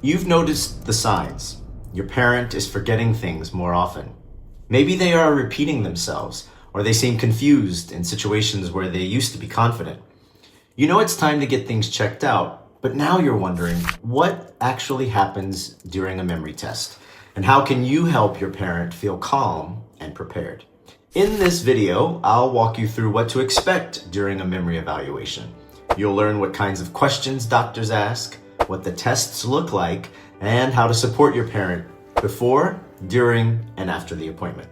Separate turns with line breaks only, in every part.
You've noticed the signs. Your parent is forgetting things more often. Maybe they are repeating themselves, or they seem confused in situations where they used to be confident. You know it's time to get things checked out, but now you're wondering what actually happens during a memory test, and how can you help your parent feel calm and prepared? In this video, I'll walk you through what to expect during a memory evaluation. You'll learn what kinds of questions doctors ask, what the tests look like, and how to support your parent before, during, and after the appointment.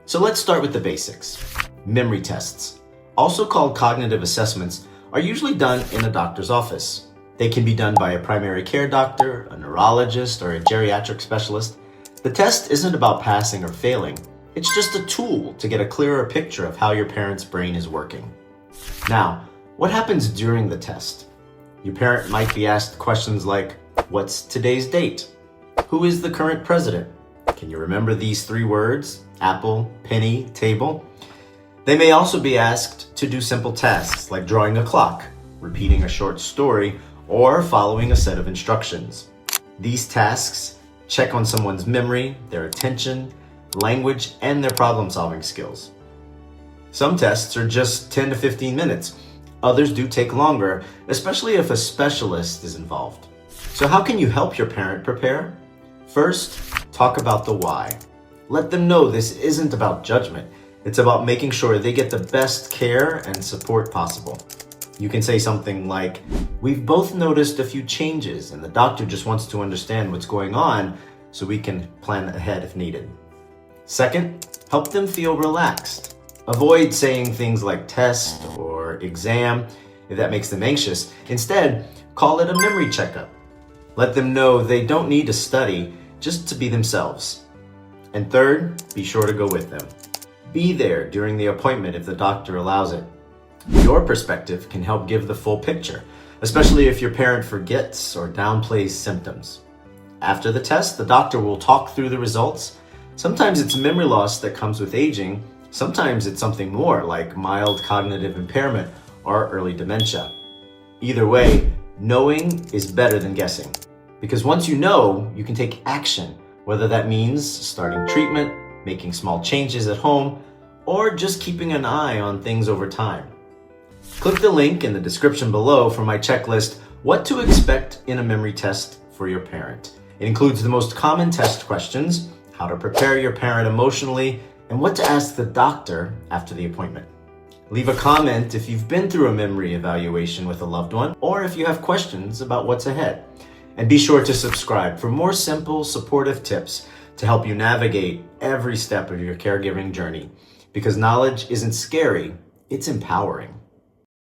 So let's start with the basics. Memory tests, also called cognitive assessments, are usually done in a doctor's office. They can be done by a primary care doctor, a neurologist, or a geriatric specialist. The test isn't about passing or failing. It's just a tool to get a clearer picture of how your parent's brain is working. Now, what happens during the test? Your parent might be asked questions like, what's today's date? Who is the current president? Can you remember these 3 words? Apple, penny, table? They may also be asked to do simple tasks like drawing a clock, repeating a short story, or following a set of instructions. These tasks check on someone's memory, their attention, language, and their problem-solving skills. Some tests are just 10 to 15 minutes. Others do take longer, especially if a specialist is involved. So how can you help your parent prepare? First, talk about the why. Let them know this isn't about judgment. It's about making sure they get the best care and support possible. You can say something like, we've both noticed a few changes and the doctor just wants to understand what's going on so we can plan ahead if needed. Second, help them feel relaxed. Avoid saying things like test or exam if that makes them anxious. Instead, call it a memory checkup. Let them know they don't need to study, just to be themselves. And third, be sure to go with them. Be there during the appointment if the doctor allows it. Your perspective can help give the full picture, especially if your parent forgets or downplays symptoms. After the test, the doctor will talk through the results. Sometimes it's memory loss that comes with aging. Sometimes it's something more like mild cognitive impairment or early dementia. Either way, knowing is better than guessing. Because once you know, you can take action, whether that means starting treatment, making small changes at home, or just keeping an eye on things over time. Click the link in the description below for my checklist, What to Expect in a Memory Test for Your Parent. It includes the most common test questions, how to prepare your parent emotionally, and what to ask the doctor after the appointment. Leave a comment if you've been through a memory evaluation with a loved one, or if you have questions about what's ahead. And be sure to subscribe for more simple, supportive tips to help you navigate every step of your caregiving journey. Because knowledge isn't scary, it's empowering.